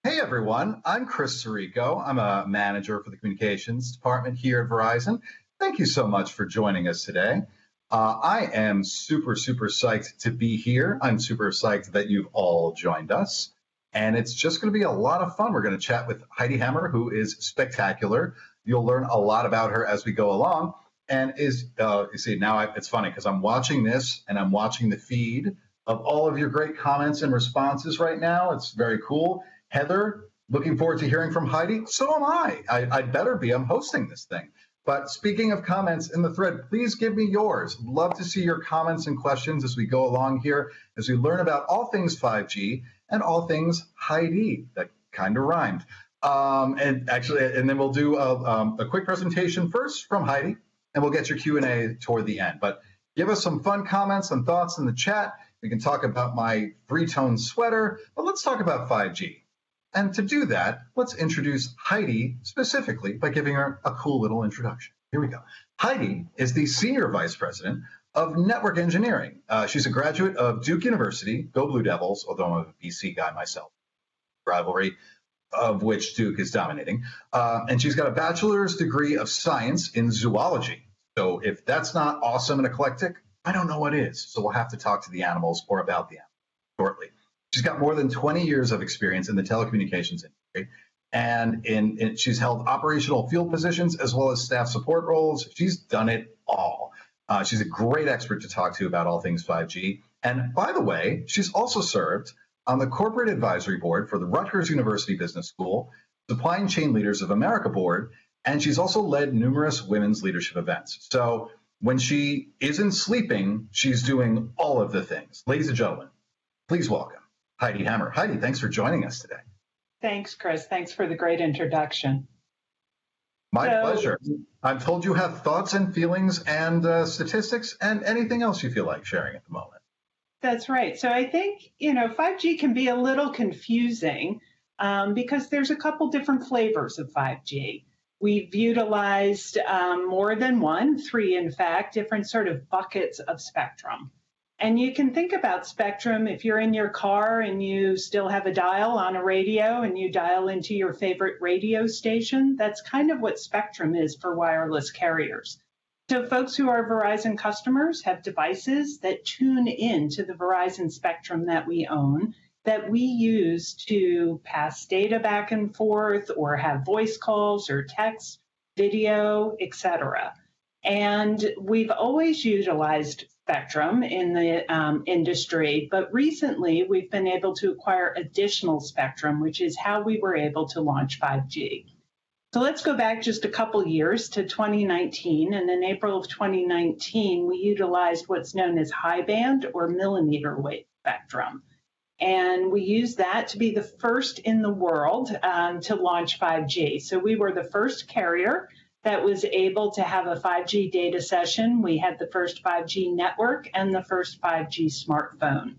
Hey everyone, I'm Chris Sirico. I'm a manager for the communications department here at Verizon. Thank you so much for joining us today. I am super psyched to be here. I'm super psyched that you've all joined us. And it's just going to be a lot of fun. We're going to chat with Heidi Hammer, who is spectacular. You'll learn a lot about her as we go along. And you see, it's funny because I'm watching this and I'm watching the feed of all of your great comments and responses right now. It's very cool. Heather, looking forward to hearing from Heidi. So am I. I better be. I'm hosting this thing. But speaking of comments in the thread, please give me yours. Love to see your comments and questions as we go along here, as we learn about all things 5G and all things Heidi. That kind of rhymed. And then we'll do a quick presentation first from Heidi, and we'll get your Q&A toward the end. But give us some fun comments and thoughts in the chat. We can talk about my three-tone sweater, but let's talk about 5G. And to do that, let's introduce Heidi specifically by giving her a cool little introduction. Here we go. Heidi is the Senior Vice President of Network Engineering. She's a graduate of Duke University, go Blue Devils, although I'm a BC guy myself, rivalry of which Duke is dominating. And she's got a bachelor's degree of science in zoology. So if that's not awesome and eclectic, I don't know what is. So we'll have to talk to the animals or about the animals shortly. She's got more than 20 years of experience in the telecommunications industry, and she's held operational field positions as well as staff support roles. She's done it all. She's a great expert to talk to about all things 5G. And by the way, she's also served on the corporate advisory board for the Rutgers University Business School, Supply Chain Leaders of America board, and she's also led numerous women's leadership events. So when she isn't sleeping, she's doing all of the things. Ladies and gentlemen, please welcome Heidi Hammer. Heidi, thanks for joining us today. Thanks, Chris. Thanks for the great introduction. My pleasure. I'm told you have thoughts and feelings and statistics and anything else you feel like sharing at the moment. That's right. So I think, 5G can be a little confusing because there's a couple different flavors of 5G. We've utilized more than three, in fact, different sort of buckets of spectrum. And you can think about spectrum if you're in your car and you still have a dial on a radio and you dial into your favorite radio station. That's kind of what spectrum is for wireless carriers. So folks who are Verizon customers have devices that tune in to the Verizon spectrum that we own, that we use to pass data back and forth or have voice calls or text, video, etc. And we've always utilized spectrum in the industry, but recently we've been able to acquire additional spectrum, which is how we were able to launch 5G. So let's go back just a couple years to 2019, and in April of 2019, we utilized what's known as high band or millimeter wave spectrum. And we used that to be the first in the world to launch 5G. So we were the first carrier that was able to have a 5G data session. We had the first 5G network and the first 5G smartphone.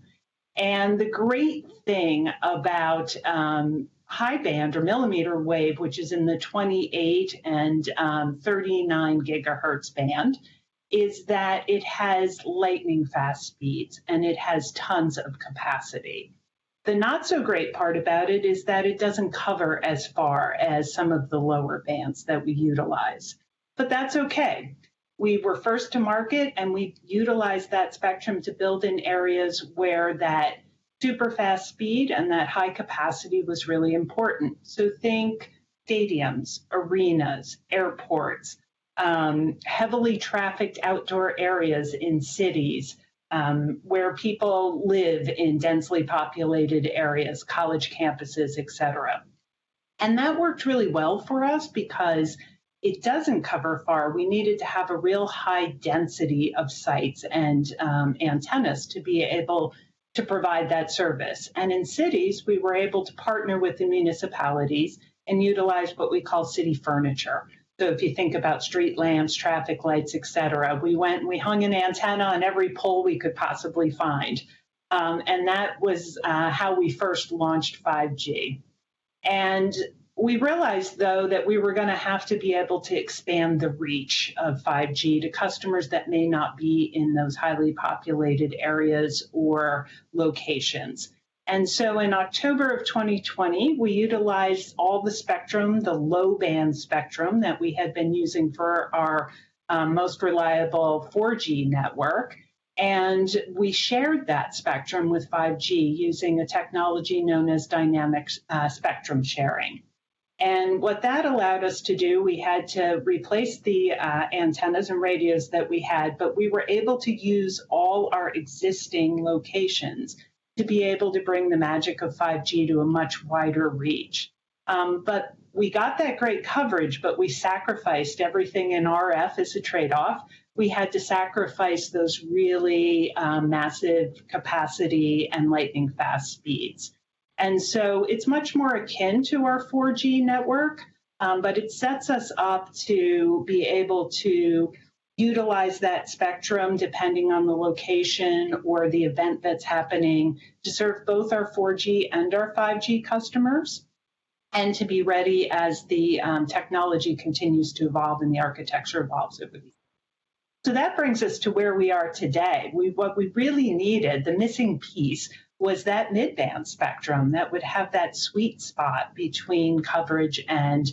And the great thing about high band or millimeter wave, which is in the 28 and 39 gigahertz band, is that it has lightning fast speeds and it has tons of capacity. The not so great part about it is that it doesn't cover as far as some of the lower bands that we utilize. But that's okay. We were first to market and we utilized that spectrum to build in areas where that super fast speed and that high capacity was really important. So think stadiums, arenas, airports, heavily trafficked outdoor areas in cities, where people live in densely populated areas, college campuses, etc. And that worked really well for us because it doesn't cover far. We needed to have a real high density of sites and antennas to be able to provide that service. And in cities, we were able to partner with the municipalities and utilize what we call city furniture. So if you think about street lamps, traffic lights, et cetera, we went and we hung an antenna on every pole we could possibly find. And that was how we first launched 5G. And we realized, though, that we were going to have to be able to expand the reach of 5G to customers that may not be in those highly populated areas or locations. And so in October of 2020, we utilized all the spectrum, the low band spectrum that we had been using for our most reliable 4G network. And we shared that spectrum with 5G using a technology known as dynamic spectrum sharing. And what that allowed us to do, we had to replace the antennas and radios that we had, but we were able to use all our existing locations to be able to bring the magic of 5G to a much wider reach. But we got that great coverage, but we sacrificed everything in RF as a trade-off. We had to sacrifice those really massive capacity and lightning fast speeds. And so it's much more akin to our 4G network, but it sets us up to be able to utilize that spectrum depending on the location or the event that's happening to serve both our 4G and our 5G customers, and to be ready as the technology continues to evolve and the architecture evolves over the years. So that brings us to where we are today. What we really needed, the missing piece, was that mid-band spectrum that would have that sweet spot between coverage and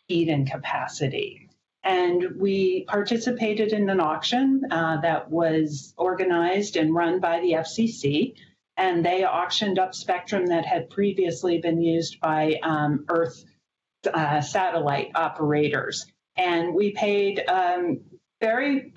speed and capacity. And we participated in an auction that was organized and run by the FCC, and they auctioned up spectrum that had previously been used by Earth satellite operators. And we paid very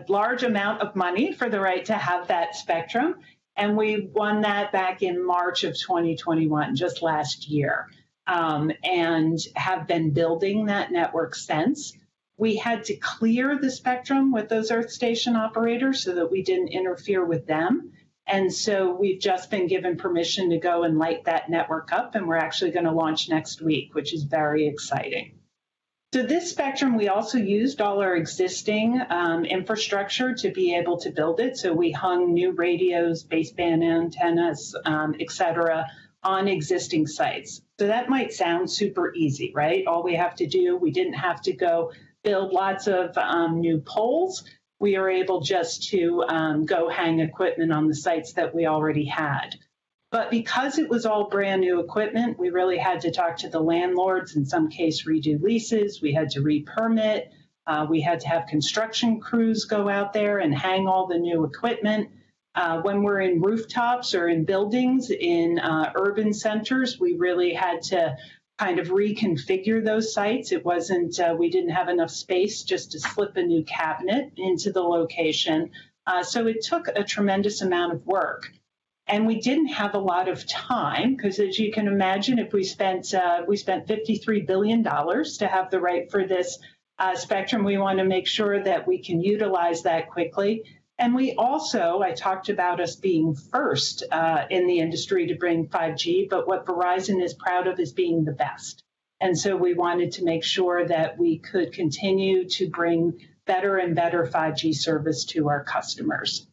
large amount of money for the right to have that spectrum. And we won that back in March of 2021, just last year, and have been building that network since. We had to clear the spectrum with those Earth station operators so that we didn't interfere with them. And so we've just been given permission to go and light that network up, and we're actually going to launch next week, which is very exciting. So this spectrum, we also used all our existing infrastructure to be able to build it. So we hung new radios, baseband antennas, et cetera, on existing sites. So that might sound super easy, right? All we have to do, we didn't have to go build lots of new poles. We are able just to go hang equipment on the sites that we already had. But because it was all brand new equipment, we really had to talk to the landlords, in some case redo leases, we had to re-permit, we had to have construction crews go out there and hang all the new equipment. When we're in rooftops or in buildings in urban centers, we really had to kind of reconfigure those sites. It wasn't, we didn't have enough space just to slip a new cabinet into the location. So it took a tremendous amount of work. And we didn't have a lot of time because, as you can imagine, if we spent $53 billion to have the right for this spectrum, we want to make sure that we can utilize that quickly. And we also, I talked about us being first in the industry to bring 5G, but what Verizon is proud of is being the best. And so we wanted to make sure that we could continue to bring better and better 5G service to our customers.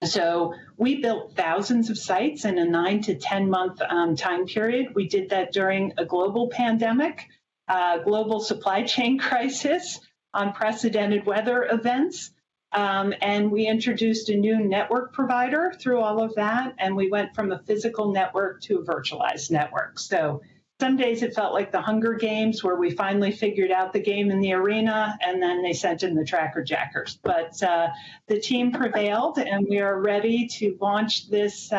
So we built thousands of sites in a 9 to 10 month time period. We did that during a global pandemic, global supply chain crisis, unprecedented weather events. And we introduced a new network provider through all of that. And we went from a physical network to a virtualized network. So some days it felt like the Hunger Games, where we finally figured out the game in the arena, and then they sent in the tracker jackers. But the team prevailed, and we are ready to launch this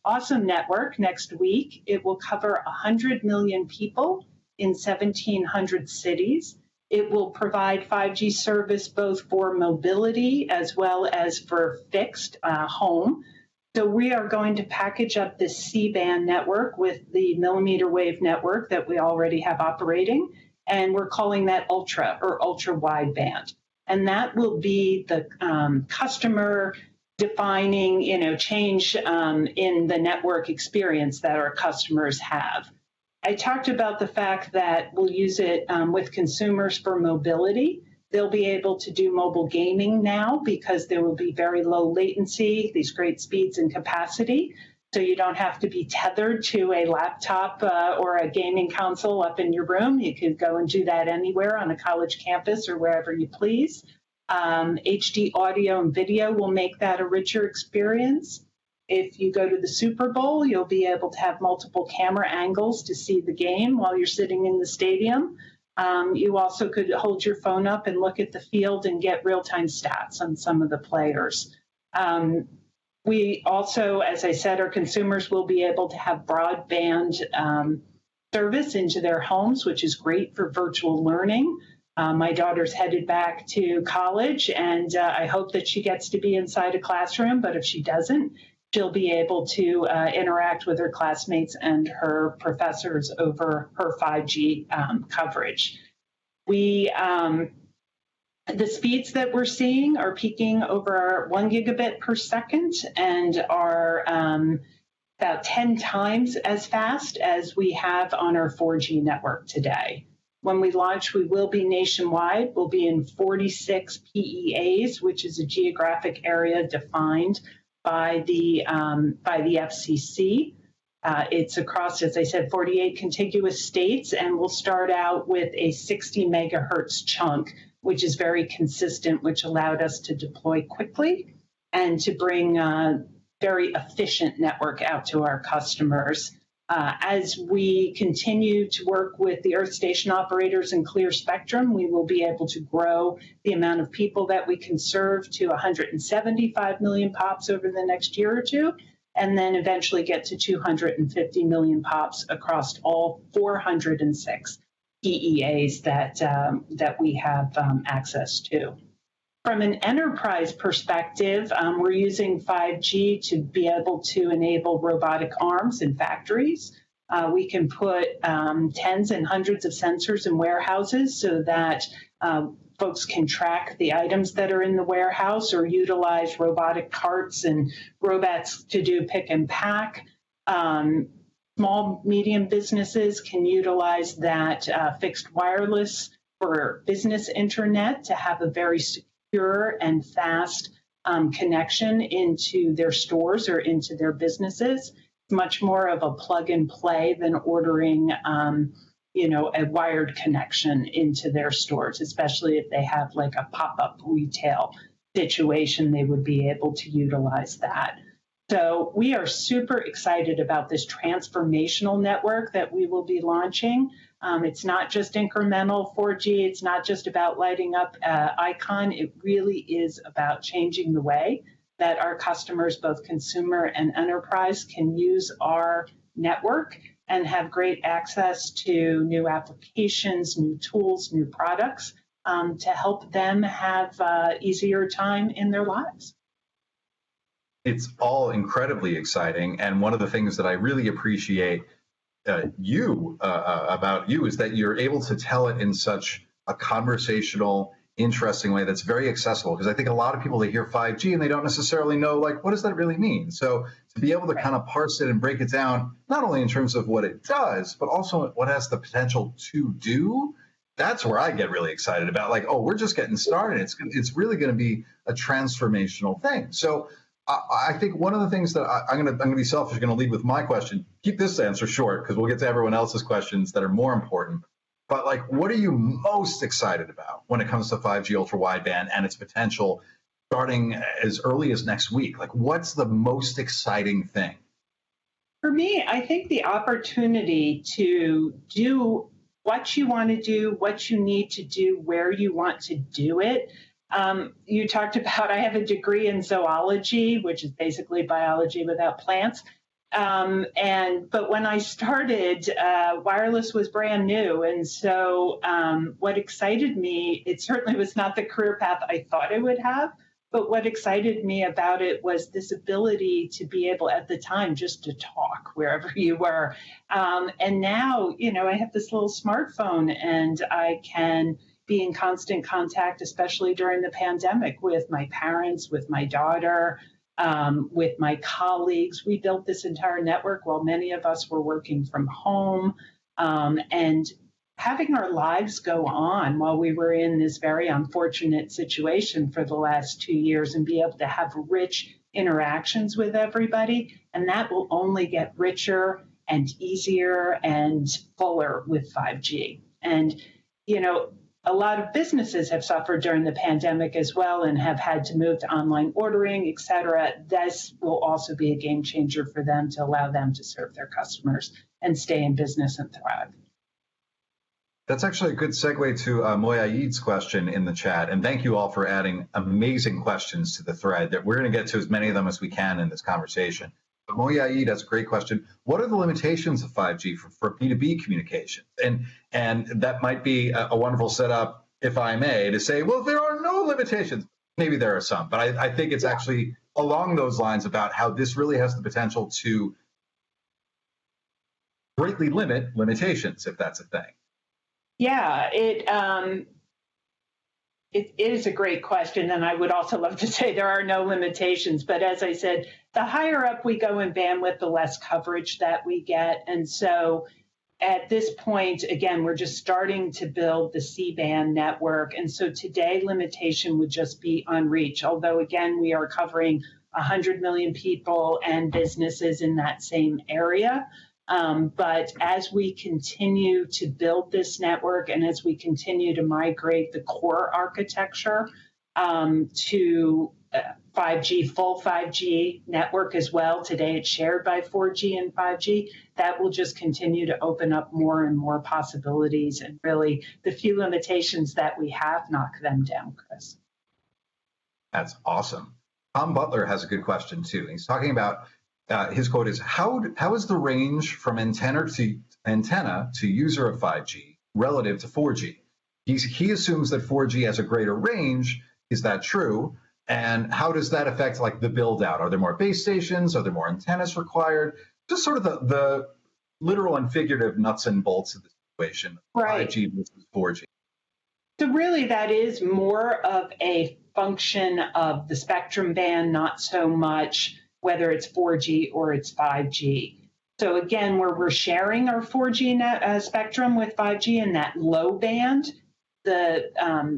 awesome network next week. It will cover 100 million people in 1,700 cities. It will provide 5G service both for mobility as well as for fixed home. So we are going to package up this C-band network with the millimeter wave network that we already have operating, and we're calling that ultra or ultra wideband. And that will be the customer defining, change in the network experience that our customers have. I talked about the fact that we'll use it with consumers for mobility. They'll be able to do mobile gaming now because there will be very low latency, these great speeds and capacity. So you don't have to be tethered to a laptop or a gaming console up in your room. You could go and do that anywhere on a college campus or wherever you please. HD audio and video will make that a richer experience. If you go to the Super Bowl, you'll be able to have multiple camera angles to see the game while you're sitting in the stadium. You also could hold your phone up and look at the field and get real-time stats on some of the players. We also, as I said, our consumers will be able to have broadband service into their homes, which is great for virtual learning. My daughter's headed back to college, and I hope that she gets to be inside a classroom, but if she doesn't, she'll be able to interact with her classmates and her professors over her 5G coverage. The speeds that we're seeing are peaking over 1 gigabit per second and are about 10 times as fast as we have on our 4G network today. When we launch, we will be nationwide. We'll be in 46 PEAs, which is a geographic area defined by the FCC. It's across, as I said, 48 contiguous states, and we'll start out with a 60 megahertz chunk, which is very consistent, which allowed us to deploy quickly and to bring a very efficient network out to our customers. As we continue to work with the Earth station operators in clear spectrum, we will be able to grow the amount of people that we can serve to 175 million pops over the next year or two, and then eventually get to 250 million pops across all 406 PEAs that we have access to. From an enterprise perspective, we're using 5G to be able to enable robotic arms in factories. We can put tens and hundreds of sensors in warehouses so that folks can track the items that are in the warehouse or utilize robotic carts and robots to do pick and pack. Small, medium businesses can utilize that fixed wireless for business internet to have a very secure and fast connection into their stores or into their businesses. It's much more of a plug and play than ordering a wired connection into their stores, especially if they have like a pop-up retail situation, they would be able to utilize that. So we are super excited about this transformational network that we will be launching. It's not just incremental 4G. It's not just about lighting up icon. It really is about changing the way that our customers, both consumer and enterprise, can use our network and have great access to new applications, new tools, new products to help them have easier time in their lives. It's all incredibly exciting. And one of the things that I really appreciate about you is that you're able to tell it in such a conversational, interesting way that's very accessible. Because I think a lot of people, they hear 5G and they don't necessarily know, like, what does that really mean? So to be able to kind of parse it and break it down, not only in terms of what it does, but also what has the potential to do, that's where I get really excited about, like, oh, we're just getting started. It's really going to be a transformational thing. So I think one of the things that I'm going to be selfish, going to lead with my question. Keep this answer short because we'll get to everyone else's questions that are more important. But like, what are you most excited about when it comes to 5G ultra wideband and its potential starting as early as next week? Like, what's the most exciting thing? For me, I think the opportunity to do what you want to do, what you need to do, where you want to do it. You talked about, I have a degree in zoology, which is basically biology without plants. But when I started, wireless was brand new. And so what excited me, it certainly was not the career path I thought I would have, but what excited me about it was this ability to be able at the time just to talk wherever you were. And now, I have this little smartphone and I can be in constant contact, especially during the pandemic, with my parents, with my daughter, with my colleagues. We built this entire network while many of us were working from home, and having our lives go on while we were in this very unfortunate situation for the last 2 years and be able to have rich interactions with everybody. And that will only get richer and easier and fuller with 5G. And, a lot of businesses have suffered during the pandemic as well and have had to move to online ordering, et cetera. This will also be a game changer for them to allow them to serve their customers and stay in business and thrive. That's actually a good segue to Moyaid's question in the chat. And thank you all for adding amazing questions to the thread. That we're going to get to as many of them as we can in this conversation. But Moyaid has a great question. What are the limitations of 5G for B2B communications? And that might be a wonderful setup, if I may, to say, well, there are no limitations. Maybe there are some, but I think it's actually along those lines about how this really has the potential to greatly limit limitations, if that's a thing. Yeah, it is a great question, and I would also love to say there are no limitations. But as I said, the higher up we go in bandwidth, the less coverage that we get. And so at this point, again, we're just starting to build the C-band network. And so today, limitation would just be on reach. Although, again, we are covering 100 million people and businesses in that same area. But as we continue to build this network and as we continue to migrate the core architecture to 5G, full 5G network as well, today it's shared by 4G and 5G, that will just continue to open up more and more possibilities and really the few limitations that we have, knock them down, Chris. That's awesome. Tom Butler has a good question too. He's talking about his quote is, how is the range from antenna to user of 5G relative to 4G? He assumes that 4G has a greater range. Is that true? And how does that affect like the build out? Are there more base stations? Are there more antennas required? Just sort of the literal and figurative nuts and bolts of the situation, right. 5G versus 4G. So really that is more of a function of the spectrum band, not so much whether it's 4G or it's 5G. So again, where we're sharing our 4G spectrum with 5G in that low band, the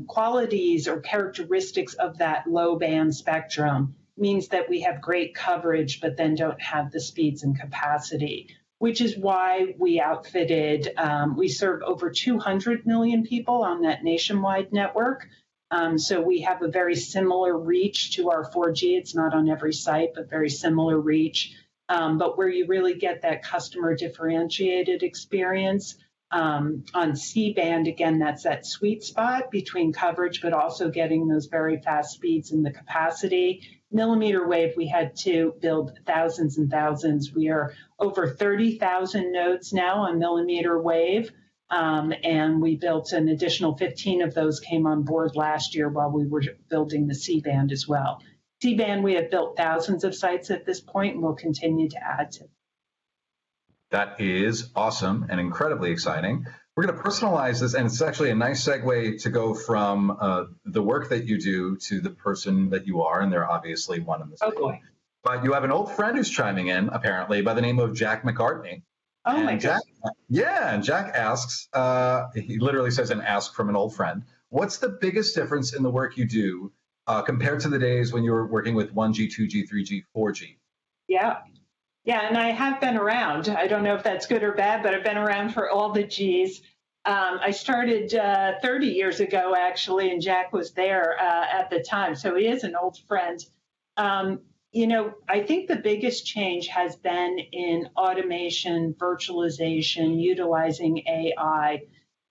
qualities or characteristics of that low band spectrum means that we have great coverage, but then don't have the speeds and capacity, which is why we outfitted, we serve over 200 million people on that nationwide network. So we have a very similar reach to our 4G. It's not on every site, but very similar reach. But where you really get that customer differentiated experience on C-band, again, that's that sweet spot between coverage, but also getting those very fast speeds and the capacity. Millimeter wave, we had to build thousands and thousands. We are over 30,000 nodes now on millimeter wave. And we built an additional 15 of those came on board last year while we were building the C-band as well. C-band, we have built thousands of sites at this point and we'll continue to add to. That is awesome and incredibly exciting. We're going to personalize this, and it's actually a nice segue to go from the work that you do to the person that you are, and they're obviously one and the same. Oh boy. But you have an old friend who's chiming in, apparently, by the name of Jack McCartney. Oh, my gosh. Yeah, and Jack asks, he literally says an ask from an old friend, what's the biggest difference in the work you do compared to the days when you were working with 1G, 2G, 3G, 4G? Yeah. Yeah, and I have been around. I don't know if that's good or bad, but I've been around for all the Gs. I started 30 years ago, actually, and Jack was there at the time. So he is an old friend. You know, I think the biggest change has been in automation, virtualization, utilizing AI.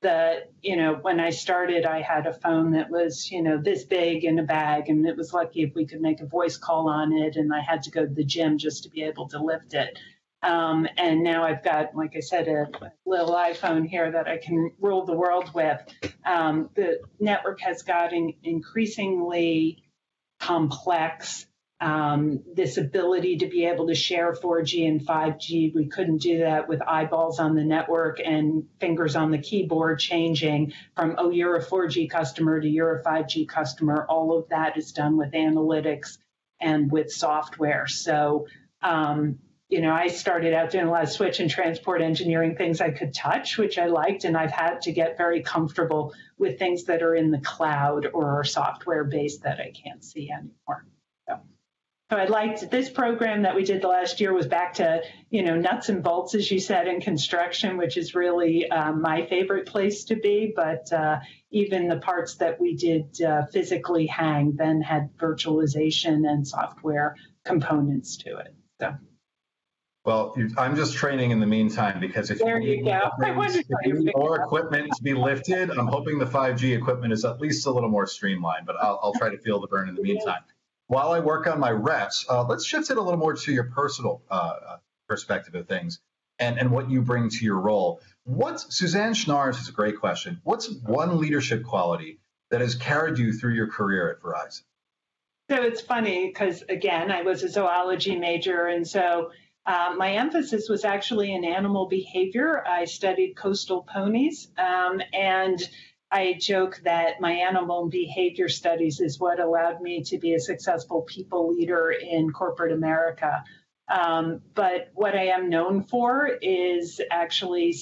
When I started, I had a phone that was, this big in a bag, and it was lucky if we could make a voice call on it, and I had to go to the gym just to be able to lift it. And now I've got, like I said, a little iPhone here that I can rule the world with. The network has gotten increasingly complex. This ability to be able to share 4G and 5G, we couldn't do that with eyeballs on the network and fingers on the keyboard changing from, oh, you're a 4G customer to you're a 5G customer. All of that is done with analytics and with software. So, I started out doing a lot of switch and transport engineering, things I could touch, which I liked, and I've had to get very comfortable with things that are in the cloud or are software-based that I can't see anymore. So. So I liked this program that we did the last year was back to, nuts and bolts, as you said, in construction, which is really my favorite place to be. But even the parts that we did physically hang then had virtualization and software components to it. So. Well, I'm just training in the meantime, because if there you you need, go. more equipment to be lifted, I'm hoping the 5G equipment is at least a little more streamlined, but I'll try to feel the burn in the meantime. While I work on my reps, let's shift it a little more to your personal perspective of things and what you bring to your role. Suzanne Schnars is a great question. What's one leadership quality that has carried you through your career at Verizon? So it's funny because, again, I was a zoology major, and so my emphasis was actually in animal behavior. I studied coastal ponies, and I joke that my animal behavior studies is what allowed me to be a successful people leader in corporate America. But what I am known for is actually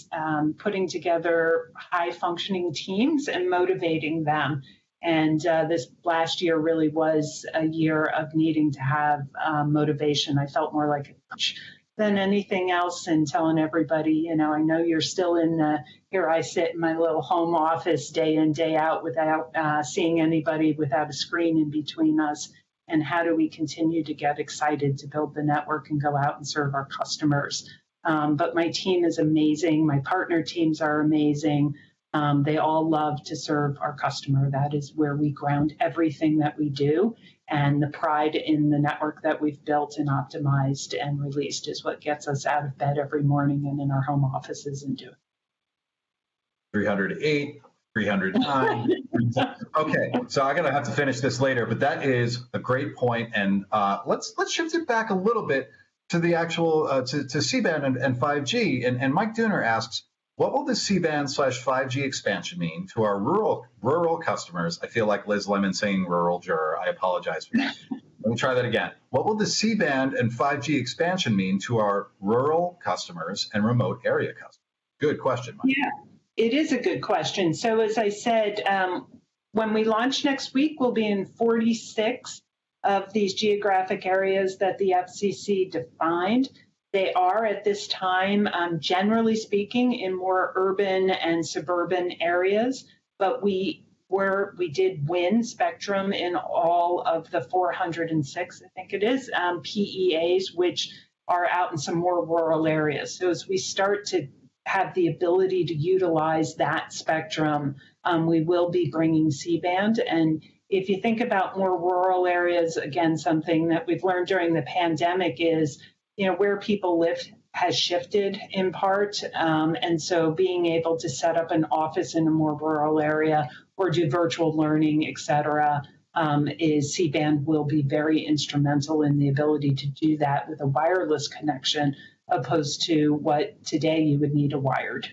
putting together high-functioning teams and motivating them. And this last year really was a year of needing to have motivation. I felt more like a coach than anything else, and telling everybody, I know you're still here I sit in my little home office day in, day out without seeing anybody, without a screen in between us. And how do we continue to get excited to build the network and go out and serve our customers? But my team is amazing. My partner teams are amazing. They all love to serve our customer. That is where we ground everything that we do. And the pride in the network that we've built and optimized and released is what gets us out of bed every morning and in our home offices and doing. 308, 309. Okay, so I'm going to have to finish this later, but that is a great point. And let's shift it back a little bit to the actual, to C-band and 5G. And Mike Dooner asks, what will the C-band/5G expansion mean to our rural customers? I feel like Liz Lemon saying rural juror. I apologize for that. Let me try that again. What will the C-band and 5G expansion mean to our rural customers and remote area customers? Good question, Mike. Yeah, it is a good question. So as I said, when we launch next week, we'll be in 46 of these geographic areas that the FCC defined. They are at this time, generally speaking, in more urban and suburban areas, but we did win spectrum in all of the 406, I think it is, PEAs, which are out in some more rural areas. So as we start to have the ability to utilize that spectrum, we will be bringing C-band. And if you think about more rural areas, again, something that we've learned during the pandemic is, where people live has shifted in part. And so being able to set up an office in a more rural area or do virtual learning, et cetera, is C-band will be very instrumental in the ability to do that with a wireless connection, opposed to what today you would need a wired.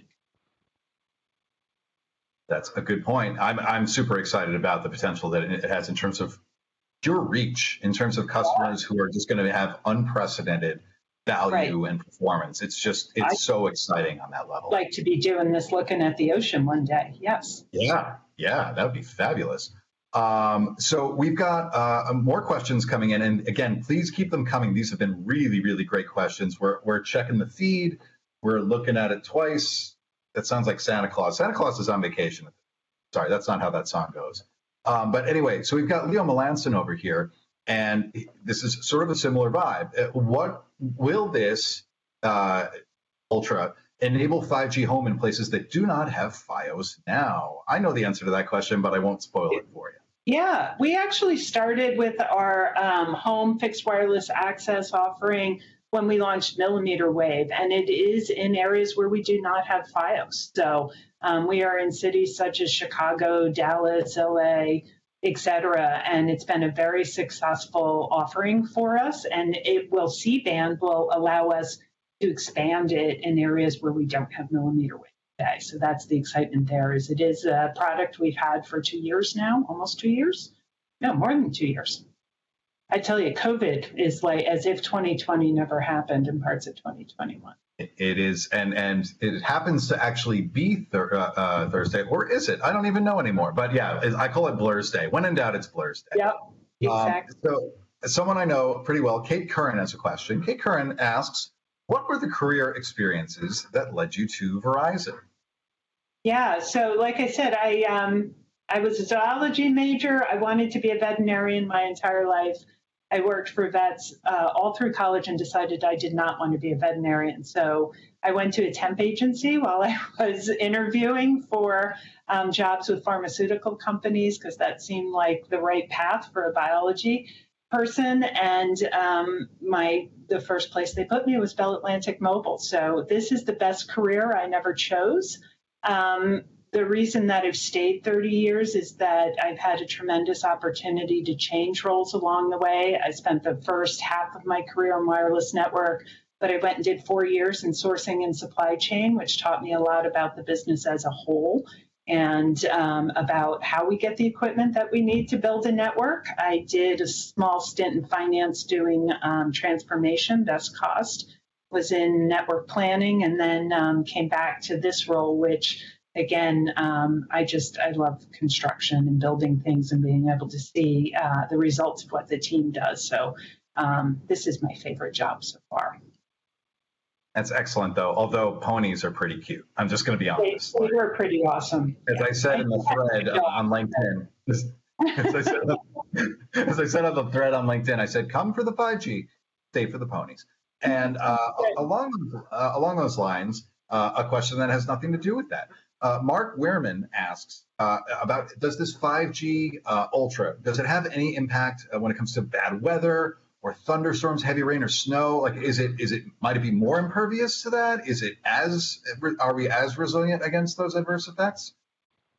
That's a good point. I'm super excited about the potential that it has in terms of pure reach, in terms of customers who are just going to have unprecedented value and performance. It's so exciting on that level. Like to be doing this looking at the ocean one day. Yes. Yeah, that would be fabulous. So we've got more questions coming in, and again, please keep them coming. These have been really, really great questions. We're checking the feed. We're looking at it twice. That sounds like Santa Claus. Santa Claus is on vacation. Sorry, that's not how that song goes. But anyway, so we've got Leo Melanson over here, and this is sort of a similar vibe. What will this Ultra enable 5G home in places that do not have FiOS now? I know the answer to that question, but I won't spoil it for you. Yeah, we actually started with our home fixed wireless access offering when we launched millimeter wave, and it is in areas where we do not have FiOS. So we are in cities such as Chicago, Dallas, LA, et cetera, and it's been a very successful offering for us, and C-band will allow us to expand it in areas where we don't have millimeter wave today. So that's the excitement there. Is it is a product we've had for 2 years now, almost 2 years? No, more than 2 years. I tell you, COVID is like as if 2020 never happened in parts of 2021. It is, and it happens to actually be Thursday, or is it? I don't even know anymore. But yeah, I call it Blur's Day. When in doubt, it's Blur's Day. Yep, exactly. So someone I know pretty well, Kate Curran, has a question. Kate Curran asks, what were the career experiences that led you to Verizon? Yeah, so like I said, I was a zoology major. I wanted to be a veterinarian my entire life. I worked for vets all through college and decided I did not want to be a veterinarian. So I went to a temp agency while I was interviewing for jobs with pharmaceutical companies because that seemed like the right path for a biology person. And the first place they put me was Bell Atlantic Mobile. So this is the best career I never chose. The reason that I've stayed 30 years is that I've had a tremendous opportunity to change roles along the way. I spent the first half of my career on wireless network, but I went and did 4 years in sourcing and supply chain, which taught me a lot about the business as a whole and about how we get the equipment that we need to build a network. I did a small stint in finance doing transformation, best cost, was in network planning, and then came back to this role, which again, I love construction and building things and being able to see the results of what the team does. So this is my favorite job so far. That's excellent, though, although ponies are pretty cute. I'm just going to be honest. They were pretty awesome. As I said in the thread on LinkedIn, as I said on the thread on LinkedIn, I said, come for the 5G, stay for the ponies. And along those lines, a question that has nothing to do with that. Mark Wehrman asks about, does this 5G Ultra, does it have any impact when it comes to bad weather or thunderstorms, heavy rain or snow? Like, might it be more impervious to that? Are we as resilient against those adverse effects?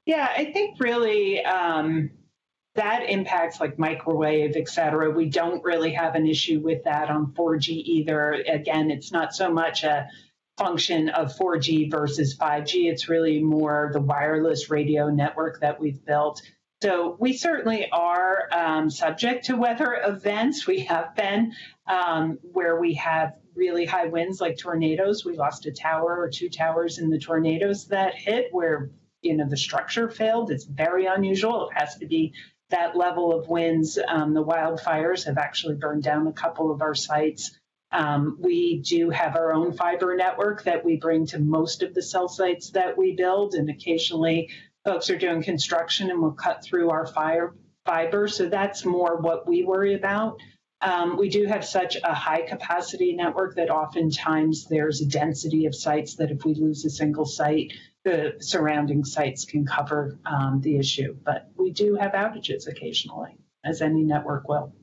Yeah, I think really that impacts like microwave, et cetera. We don't really have an issue with that on 4G either. Again, it's not so much a function of 4G versus 5G. It's really more the wireless radio network that we've built. So we certainly are subject to weather events. We have been where we have really high winds like tornadoes. We lost a tower or 2 towers in the tornadoes that hit where the structure failed. It's very unusual. It has to be that level of winds. The wildfires have actually burned down a couple of our sites. We do have our own fiber network that we bring to most of the cell sites that we build, and occasionally folks are doing construction and will cut through our fiber. So that's more what we worry about. We do have such a high capacity network that oftentimes there's a density of sites that if we lose a single site, the surrounding sites can cover the issue. But we do have outages occasionally, as any network will.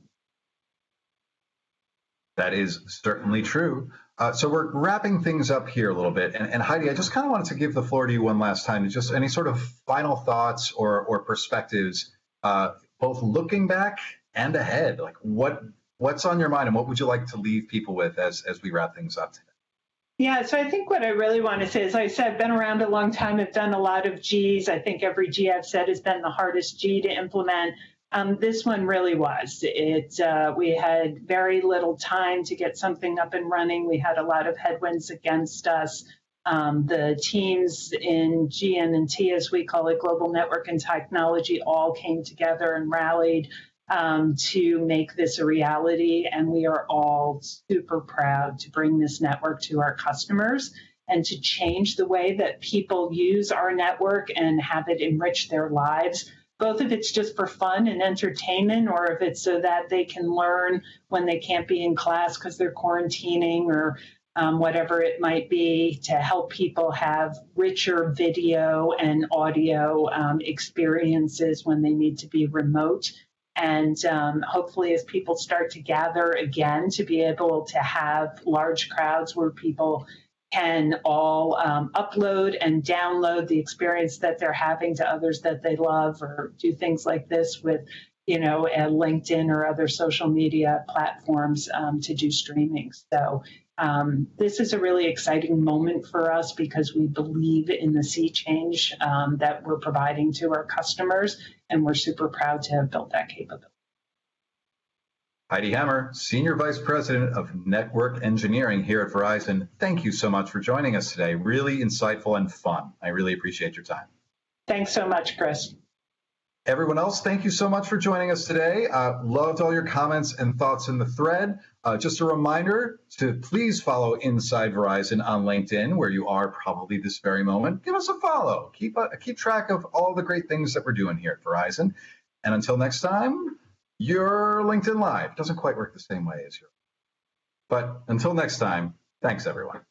That is certainly true. So we're wrapping things up here a little bit. And Heidi, I just kind of wanted to give the floor to you one last time. Just any sort of final thoughts or perspectives, both looking back and ahead. Like what's on your mind and what would you like to leave people with as we wrap things up today? Yeah, so I think what I really want to say is, like I said, I've been around a long time. I've done a lot of Gs. I think every G I've said has been the hardest G to implement. This one really was. We had very little time to get something up and running. We had a lot of headwinds against us. The teams in GN&T, as we call it, Global Network and Technology, all came together and rallied to make this a reality. And we are all super proud to bring this network to our customers and to change the way that people use our network and have it enrich their lives. Both if it's just for fun and entertainment, or if it's so that they can learn when they can't be in class because they're quarantining or whatever it might be, to help people have richer video and audio experiences when they need to be remote. And hopefully as people start to gather again, to be able to have large crowds where people can all upload and download the experience that they're having to others that they love, or do things like this with, a LinkedIn or other social media platforms to do streaming. So this is a really exciting moment for us because we believe in the sea change that we're providing to our customers, and we're super proud to have built that capability. Heidi Hammer, Senior Vice President of Network Engineering here at Verizon. Thank you so much for joining us today. Really insightful and fun. I really appreciate your time. Thanks so much, Chris. Everyone else, thank you so much for joining us today. Loved all your comments and thoughts in the thread. Just a reminder to please follow Inside Verizon on LinkedIn, where you are probably this very moment. Give us a follow. Keep track of all the great things that we're doing here at Verizon. And until next time, your LinkedIn Live doesn't quite work the same way as yours. But until next time, thanks, everyone.